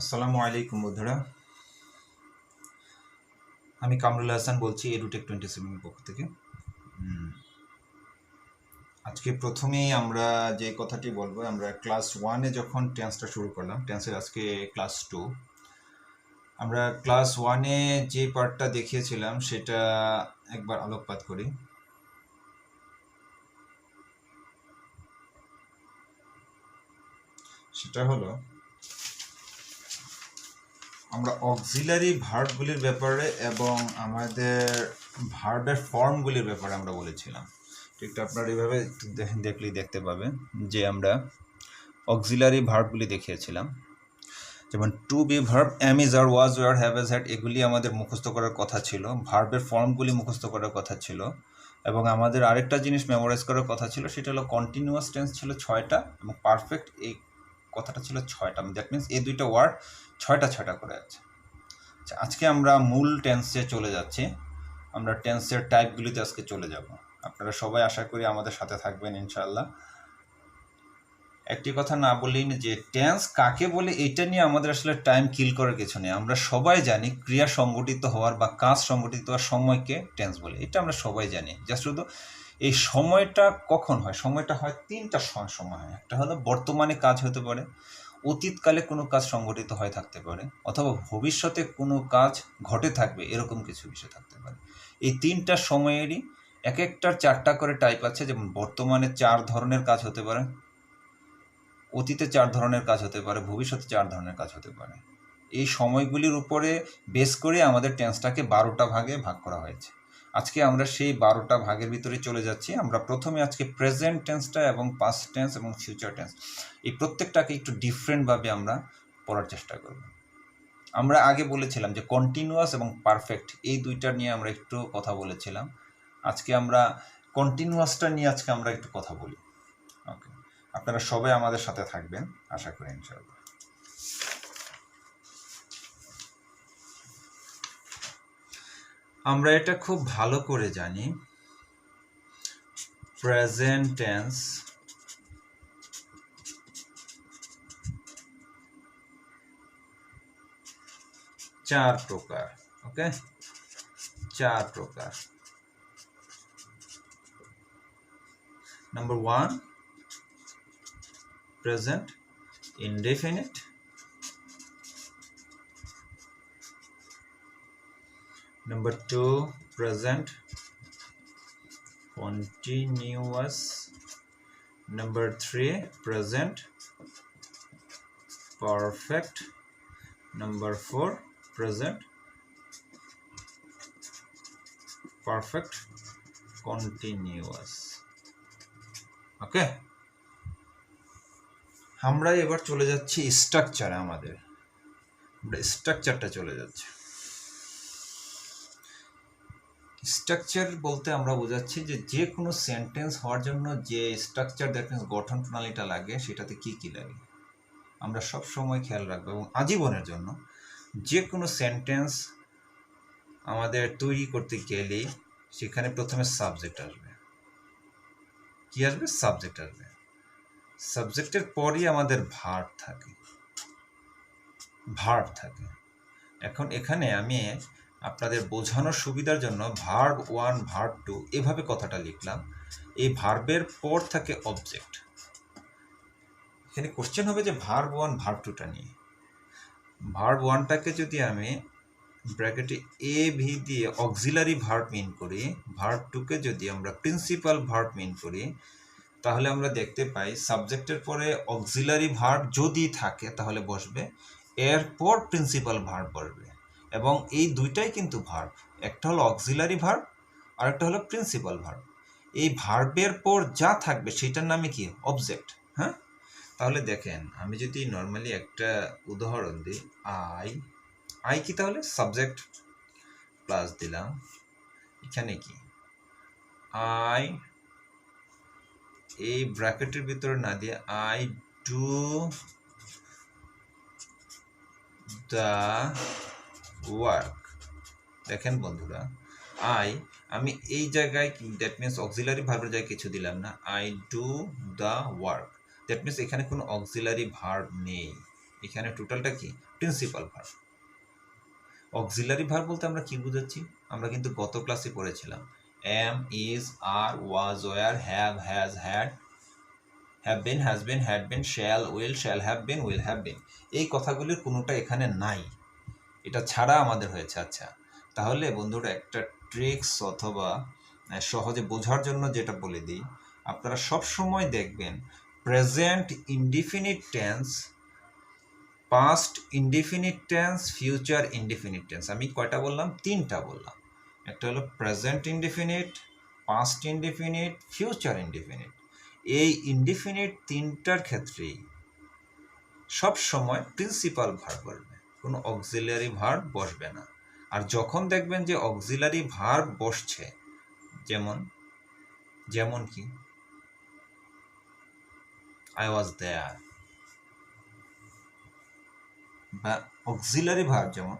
আসসালামু আলাইকুম বন্ধুরা, আমি কামরুল হাসান বলছি এডুটেক 27 পক্ষ থেকে। আজকে প্রথমেই আমরা যে কথাটি বলবো, আমরা ক্লাস 1-এ যখন টেন্সটা শুরু করলাম, টেন্সের আজকে ক্লাস 2। আমরা ক্লাস 1-এ যে পার্টটা দেখিয়েছিলাম সেটা একবার আলোকপাত করি। সেটা হলো, আমরা অক্সিলারি ভার্বগুলির ব্যাপারে এবং আমাদের ভার্বের ফর্মগুলির ব্যাপারে আমরা বলেছিলাম। ঠিকটা আপনারা এইভাবে দেখলেই দেখতে পাবেন যে আমরা অক্সিলারি ভার্বগুলি দেখিয়েছিলাম, যেমন to be verb, am is are, was, were, have has, had, এগুলি আমাদের মুখস্থ করার কথা ছিল। ভার্বের ফর্মগুলি মুখস্থ করার কথা ছিল, এবং আমাদের আরেকটা জিনিস মেমোরাইজ করার কথা ছিল, সেটা হলো কন্টিনিউয়াস টেন্স ছিল 6টা এবং পারফেক্ট এই কথাটা ছিল 6টা। দ্যাট মিনস এই দুইটা ওয়ার্ড 6টা করে আছে। আচ্ছা, আজকে আমরা মূল টেন্সে চলে যাচ্ছি। আমরা টেন্সের টাইপগুলিতে আজকে চলে যাব। আপনারা সবাই আশা করি আমাদের সাথে থাকবেন ইনশাআল্লাহ। একটি কথা না বললেই না যে টেন্স কাকে বলে, এটা নিয়ে আমাদের আসলে টাইম কিল করার কিছু নেই। আমরা সবাই জানি ক্রিয়া সংগঠিত হওয়ার বা কাজ সংগঠিত হওয়ার সময়কে টেন্স বলে, এটা আমরা সবাই জানি। জাস্ট শুধু এই সময়টা কখন হয়, সময়টা হয় 3টা সময় হয়। একটা হলো বর্তমানে কাজ হতে পারে, অতীতকালে কোনো কাজ সংগঠিত হয়ে থাকতে পারে, অথবা ভবিষ্যতে কোনো কাজ ঘটে থাকবে, এরকম কিছু বিষয় থাকতে পারে। এই 3টা সময়েরই এক একটার 4টা করে টাইপ আছে। যেমন বর্তমানে 4 ধরনের কাজ হতে পারে, অতীতে 4 ধরনের কাজ হতে পারে, ভবিষ্যতে 4 ধরনের কাজ হতে পারে। এই সময়গুলির উপরে বেস করে আমাদের টেন্সটাকে 12টা ভাগে ভাগ করা হয়েছে। আজকে আমরা সেই 12টা ভাগের ভিতরে চলে যাচ্ছি। আমরা প্রথমে আজকে প্রেজেন্ট টেন্সটা এবং পাস্ট টেন্স এবং ফিউচার টেন্স, এই প্রত্যেকটাকে একটু ডিফারেন্টভাবে আমরা পড়ার চেষ্টা করব। আমরা আগে বলেছিলাম যে কন্টিনিউয়াস এবং পারফেক্ট, এই দুইটা নিয়ে আমরা একটু কথা বলেছিলাম। আজকে আমরা কন্টিনিউয়াসটা নিয়ে আজকে আমরা একটু কথা বলি। ওকে, আপনারা সবাই আমাদের সাথে থাকবেন আশা করি ইনশাআল্লাহ। আমরা এটা খুব ভালো করে জানি, প্রেজেন্ট টেন্স চার প্রকার। ওকে, 4 প্রকার। Number 1, present indefinite. Number 2, present continuous. Number 3, present perfect. Number 4, present perfect continuous. ওকে, আমরা এবার চলে যাচ্ছি স্ট্রাকচারে। আমরা স্ট্রাকচারটা চলে যাচ্ছি। স্ট্রাকচার বলতে আমরা বোঝাচ্ছি যে কোনো সেন্টেন্স হওয়ার জন্য যে স্ট্রাকচার, দ্যাট মিনস গঠন প্রণালীটা লাগে, সেটাতে কি কি লাগে আমরা সব সময় খেয়াল রাখবো। এবং আজীবনের জন্য যে কোনো সেন্টেন্স আমাদের তৈরি করতে গেলে সেখানে প্রথমে সাবজেক্ট আসবে। কি আসবে? সাবজেক্ট আসবে। সাবজেক্টের পরই আমাদের ভার্ব থাকে। এখন এখানে আমি আপনাদের বোঝানোর সুবিধার জন্য ভার্ব 1, ভার্ব 2 এভাবে কথাটা লিখলাম। এই ভার্বের পর থাকে অবজেক্ট। এখানে কোশ্চেন হবে যে ভার্ব 1, ভার্ব 2টা নিয়ে। ভার্ব 1টাকে যদি আমি ব্র্যাকেটে এ ভি দিয়ে অক্সিলারি ভার্ব মিন করি, ভার্ব 2কে যদি আমরা প্রিন্সিপাল ভার্ব মিন করি, তাহলে আমরা দেখতে পাই সাবজেক্টের পরে অক্সিলারি ভার্ব যদি থাকে তাহলে বসবে, এরপর প্রিন্সিপাল ভার্ব বসবে। এবং এই দুইটাই কিন্তু ভার্ব, একটা হলো অক্সিলারি ভার্ব আর একটা হলো প্রিন্সিপাল ভার্ব। এই ভার্বের পর যা থাকবে সেটার নামে কি? অবজেক্ট। হ্যাঁ, তাহলে দেখেন, আমি যদি নর্মালি একটা উদাহরণ দিই, আই কি? তাহলে সাবজেক্ট প্লাস দিলাম এখানে কি আই, এই ব্র্যাকেটের ভিতরে না দিয়ে আই ডু দ্য ওয়ার্ক। দেখেন বন্ধুরা, আমি এই জায়গায়, দ্যাট মিনস অক্সিলারি ভার্বের জায়গায় কিছু দিলাম না, I do the work. That means এখানে কোনো অক্সিলারি ভার্ব নেই। এখানে টোটালটা কি প্রিন্সিপাল ভার্ব। অক্সিলারি ভার্ব বলতে আমরা কি বুঝাচ্ছি, আমরা কিন্তু গত ক্লাসে পড়েছিলাম am, is, are, was, were, have, has, had, have been, has been, had been, shall have been, will have been. এই কথাগুলির কোনোটা এখানে নাই, এটা ছাড়া আমাদের হয়েছে। আচ্ছা, তাহলে বন্ধুরা একটা ট্রিক্স অথবা সহজে বোঝার জন্য যেটা বলে দিই, আপনারা সব সময় দেখবেন present indefinite tense, past indefinite tense, future indefinite tense. আমি কয়টা বললাম? তিনটা বললাম। একটা হলো present indefinite, past indefinite, future indefinite. এই ইনডিফিনিট তিনটার ক্ষেত্রেই সব সময় প্রিন্সিপাল ভার্ব বসবে, কোনো অক্সিলারি ভার্ব বসবে না। আর যখন দেখবেন যে অক্সিলারি ভার্ব বসছে, যেমন কি আই ওয়াজ দেয়ার, বা অক্সিলারি ভার্ব যেমন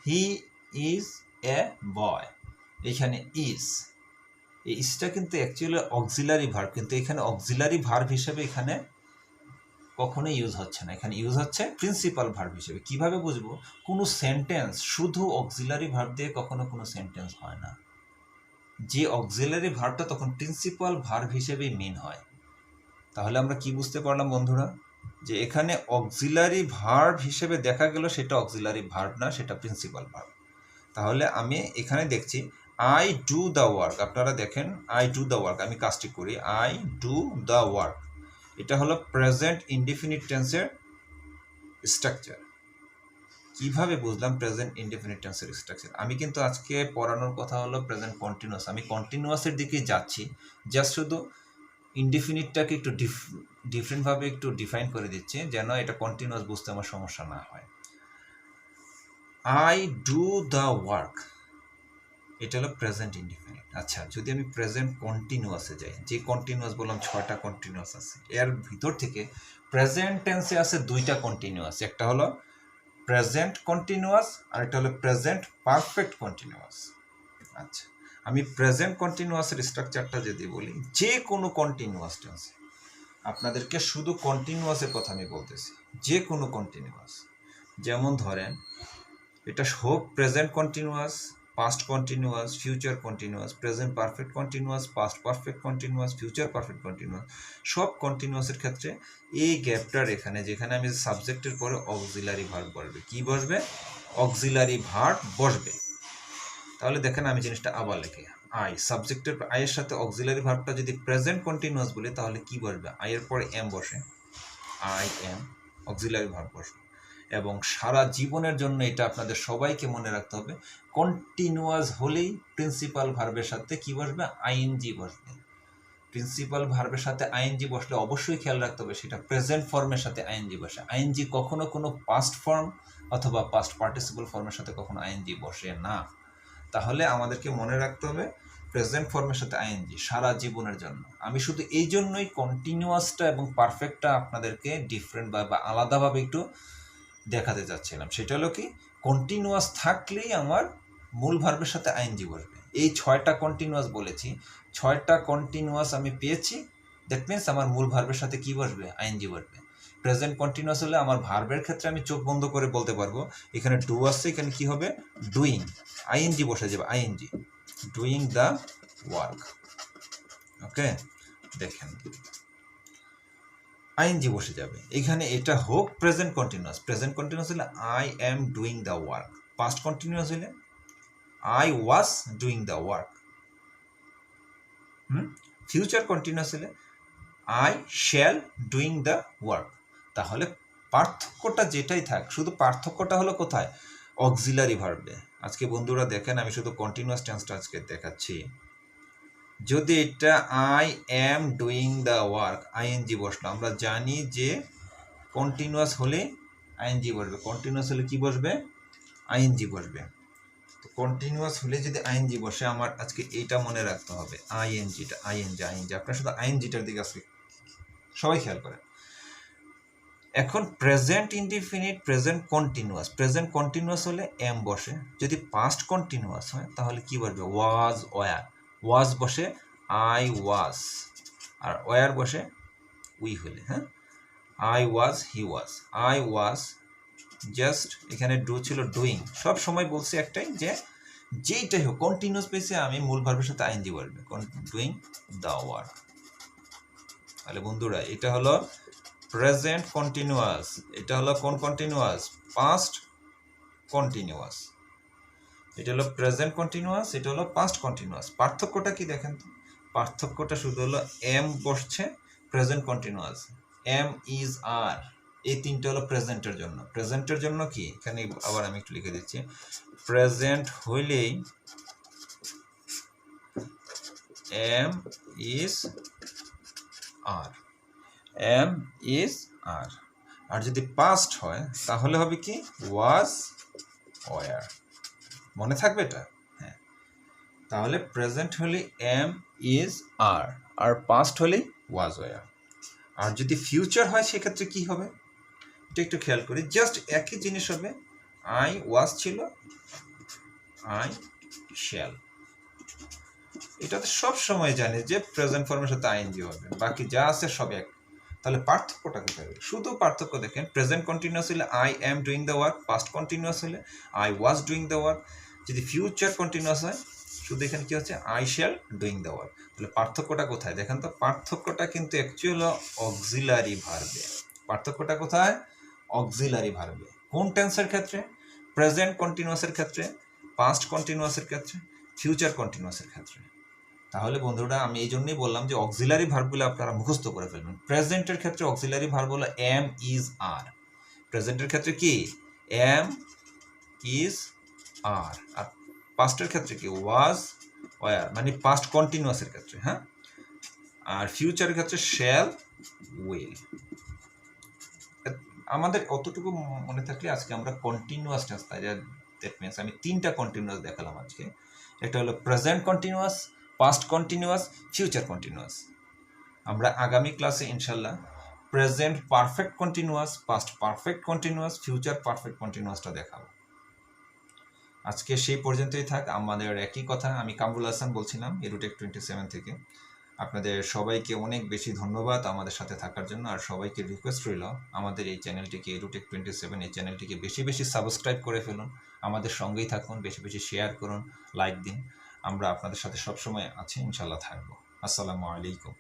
হি ইজ এ বয়, এখানে ইজ, এই ইজটা কিন্তু অ্যাকচুয়ালি অক্সিলারি ভার্ব, কিন্তু এখানে অক্সিলারি ভার্ব হিসেবে এখানে কখনো ইউজ হচ্ছে না, এখানে ইউজ হচ্ছে প্রিন্সিপাল ভার্ব হিসেবে। কিভাবে বুঝবো? কোনো সেন্টেন্স শুধু অক্সিলারি ভার্ব দিয়ে কখনো কোনো সেন্টেন্স হয় না, যে অক্সিলারি ভার্বটা তখন প্রিন্সিপাল ভার্ব হিসেবেই মিন হয়। তাহলে আমরা কি বুঝতে পারলাম বন্ধুরা, যে এখানে অক্সিলারি ভার্ব হিসেবে দেখা গেল সেটা অক্সিলারি ভার্ব না, সেটা প্রিন্সিপাল ভার্ব। তাহলে আমি এখানে দেখছি আই ডু দ্য ওয়ার্ক, আপনারা দেখেন আই ডু দ্য ওয়ার্ক, আমি কাজটি করি, আই ডু দ্য ওয়ার্ক, এটা হলো প্রেজেন্ট ইনডিফিনিট টেন্সের স্ট্রাকচার। কিভাবে বুঝলাম প্রেজেন্ট ইনডিফিনিট টেন্সের স্ট্রাকচার? আমি কিন্তু আজকে পড়ানোর কথা হলো প্রেজেন্ট কন্টিনিউয়াস, আমি কন্টিনিউয়াসের দিকে যাচ্ছি, জাস্ট শুধু ইনডিফিনিটটাকে একটু ডিফারেন্টভাবে একটু ডিফাইন করে দিচ্ছি, যেন এটা কন্টিনিউয়াস বুঝতে আমার সমস্যা না হয়। আই ডু দ্য ওয়ার্ক, এটা হলো প্রেজেন্ট ইনডিফিনিট। আচ্ছা, যদি আমি প্রেজেন্ট কন্টিনিউয়াসে যাই, যে কন্টিনিউয়াস বললাম 6টা কন্টিনিউয়াস আছে, এর ভিতর থেকে প্রেজেন্ট টেন্সে আছে 2টা কন্টিনিউয়াস, একটা হলো প্রেজেন্ট কন্টিনিউয়াস আর একটা হলো প্রেজেন্ট পারফেক্ট কন্টিনিউয়াস। আচ্ছা, আমি প্রেজেন্ট কন্টিনিউয়াসের স্ট্রাকচারটা যদি বলি, যে কোনো কন্টিনিউয়াস টেন্সে, আপনাদেরকে শুধু কন্টিনিউয়াসের কথা আমি বলতেছি, যে কোনো কন্টিনিউয়াস, যেমন ধরেন এটা হোক present continuous, past continuous, future continuous, present perfect continuous, past perfect continuous, future perfect continuous, সব কন্টিনিউয়াসের ক্ষেত্রে এই গ্যাপটার এখানে, যেখানে আমি সাবজেক্টের পরে অক্সিলারি ভার্ব বসবে, কি বসবে? অক্সিলারি ভার্ব বসবে। তাহলে দেখেন আমি জিনিসটা আবার লিখি, আই, সাবজেক্টের আইয়ের সাথে অক্সিলারি ভার্বটা যদি প্রেজেন্ট কন্টিনিউয়াস বলি, তাহলে কি বসবে? আইয়ের পরে এম বসে, আই এম, অক্সিলারি ভার্ব বসবে। এবং সারা জীবনের জন্য এটা আপনাদের সবাইকে মনে রাখতে হবে, কন্টিনিউয়াস হলেই প্রিন্সিপাল ভার্বের সাথে কি বসবে? আইএনজি বসবে। প্রিন্সিপাল ভার্বের সাথে আইএনজি বসলে অবশ্যই খেয়াল রাখতে হবে সেটা প্রেজেন্ট ফর্মের সাথে আইএনজি বসে। আইএনজি কখনো কোনো পাস্ট ফর্ম অথবা পাস্ট পার্টিসিপল ফর্মের সাথে কখনো আইএনজি বসে না। তাহলে আমাদেরকে মনে রাখতে হবে প্রেজেন্ট ফর্মের সাথে আইএনজি সারা জীবনের জন্য। আমি শুধু এই জন্যই কন্টিনিউয়াসটা এবং পারফেক্টটা আপনাদেরকে ডিফারেন্ট বা আলাদাভাবে একটু দেখাতে চাচ্ছিলাম। সেটা হলো কি, কন্টিনিউয়াস থাকলেই আমার মূল ভার্বের সাথে আইএনজি বসবে। এই 6টা কন্টিনিউয়াস বলেছি, 6টা কন্টিনিউয়াস আমি পেয়েছি, দ্যাট মিনস আমার মূল ভার্বের সাথে কি বসবে? আইএনজি বসবে। প্রেজেন্ট কন্টিনিউয়াস হলে আমার ভার্বের ক্ষেত্রে আমি চোখ বন্ধ করে বলতে পারবো, এখানে ডু আসছে, এখানে কি হবে? ডুইং, আইএনজি বসে যাবে, ING, doing the work. Okay, দেখেন আইএনজি বসে যাবে এখানে। এটা হোক প্রেজেন্ট কন্টিনিউয়াস, প্রেজেন্ট কন্টিনিউয়াস হলে I am doing the work, past continuous হলে I was doing the work, future continuous হলে I shall doing the work. তাহলে পার্থক্যটা যেটাই থাক, শুধু পার্থক্যটা হলো কোথায়? অক্সিলারি ভার্বে। আজকে বন্ধুরা দেখেন আমি শুধু কন্টিনিউয়াস টেন্সটা আজকে দেখাচ্ছি। যদি এটা I am doing the work, ING বসলো, আমরা জানি যে কন্টিনিউয়াস হলে আইএনজি বসবে, কন্টিনিউয়াস হলে কি বসবে? আইএনজি বসবে। তো কন্টিনিউয়াস হলে যদি আইএনজি বসে, আমার আজকে এইটা মনে রাখতে হবে, আইএনজিটা, আইএনজি, আইএনজি। আপনারা শুধু আইএনজিটার দিকে আজকে সবাই খেয়াল করেন। এখন present indefinite, present continuous, present continuous হলে এম বসে। যদি পাস্ট কন্টিনিউয়াস হয় তাহলে কি বসবে? ওয়াজ, ওয়ার। ওয়াজ বসে আই ওয়াজ, আর ওয়ার বসে উই হলে, হ্যাঁ। I was, he was. I was just, এখানে ডু ছিল ডুইং। সব সময় বলছি একটাই যে যেইটাই হোক কন্টিনিউয়াস বেসে আমি মূল ভার্বের সাথে আইএনজি বলবে, ডুইং দ্য ওয়ার্ক। তাহলে বন্ধুরা এটা হলো প্রেজেন্ট কন্টিনিউয়াস, এটা হলো কোন কন্টিনিউয়াস? Past continuous. এটা হলো প্রেজেন্ট কন্টিনিউয়াস, এটা হলো পাস্ট কন্টিনিউয়াস। পার্থক্যটা কি দেখেন তো? পার্থক্যটা শুধু হলো এম বসছে প্রেজেন্ট কন্টিনিউয়াস, এম ইজ আর, এই তিনটে হলো প্রেজেন্টের জন্য। প্রেজেন্টের জন্য কি, এখানে আবার আমি একটু লিখে দিচ্ছি, প্রেজেন্ট হইলেই am is are, am is are. আর যদি পাস্ট হয় তাহলে হবে কি? Was were. মনে থাকবে এটা? হ্যাঁ। তাহলে প্রেজেন্ট হলে এম ইজ আর, আর পাস্ট হলে ওয়াজ ওয়ার। আর যদি ফিউচার হয় সেক্ষেত্রে কি হবে এটা একটু খেয়াল করি। জাস্ট একই জিনিস হবে, আই ওয়াজ ছিল আই শ্যাল। এটা তো সব সময় জানি যে প্রেজেন্ট ফর্মের সাথে আইএনজি হবে, বাকি যা আছে সব এক। তাহলে পার্থক্যটা কোথায়? শুধু পার্থক্য দেখেন, প্রেজেন্ট কন্টিনিউয়াস হলে I am doing the work, past continuous হলে I was doing the work. যদি ফিউচার কন্টিনিউয়াস হয় শুধু এখানে কি হচ্ছে? I shall doing the work. তাহলে পার্থক্যটা কোথায় দেখেন তো? পার্থক্যটা কিন্তু অ্যাকচুয়ালি অক্সিলারি ভার্বে। পার্থক্যটা কোথায়? অক্সিলারি ভার্বে। কোন টেন্সের ক্ষেত্রে? প্রেজেন্ট কন্টিনিউয়াসের ক্ষেত্রে, পাস্ট কন্টিনিউয়াসের ক্ষেত্রে, ফিউচার কন্টিনিউয়াসের ক্ষেত্রে। তাহলে বন্ধুরা আমি এই জন্যই বললাম যে অক্সিলারি ভার্বগুলো আপনারা মুখস্থ করে ফেলবেন। প্রেজেন্টের ক্ষেত্রে অক্সিলারি ভার্ব হলো এম ইজ আর। প্রেজেন্টের ক্ষেত্রে কি? M is are. আর পাস্টের ক্ষেত্রে কি? ওয়াজ ওয়ার, মানে পাস্ট কন্টিনিউয়াসের ক্ষেত্রে। হ্যাঁ। আর ফিউচারের ক্ষেত্রে শ্যাল উইল। আমাদের অতটুকু মনে থাকলে আজকে আমরা কন্টিনিউয়াস টেন্স, তাই দ্যাট মিনস আমি তিনটা কন্টিনিউয়াস দেখালাম আজকে। একটা হলো present continuous, past continuous, future continuous. আমরা আগামী ক্লাসে ইনশাল্লাহ present perfect continuous, past perfect continuous, future perfect কন্টিনিউয়াসটা দেখাবো। আজকে সেই পর্যন্তই থাক। আমাদের একই কথা, আমি কামরুল হাসান বলছিলাম এডুটেক 27 থেকে। আপনাদের সবাইকে অনেক বেশি ধন্যবাদ আমাদের সাথে থাকার জন্য। আর সবাইকে রিকোয়েস্ট রইল আমাদের এই চ্যানেলটিকে, এডুটেক 27 এই চ্যানেলটিকে বেশি বেশি সাবস্ক্রাইব করে ফেলুন, আমাদের সঙ্গেই থাকুন, বেশি বেশি শেয়ার করুন, লাইক দিন। আমরা আপনাদের সাথে সবসময় আছি, ইনশাল্লাহ থাকবো। আসসালামু আলাইকুম।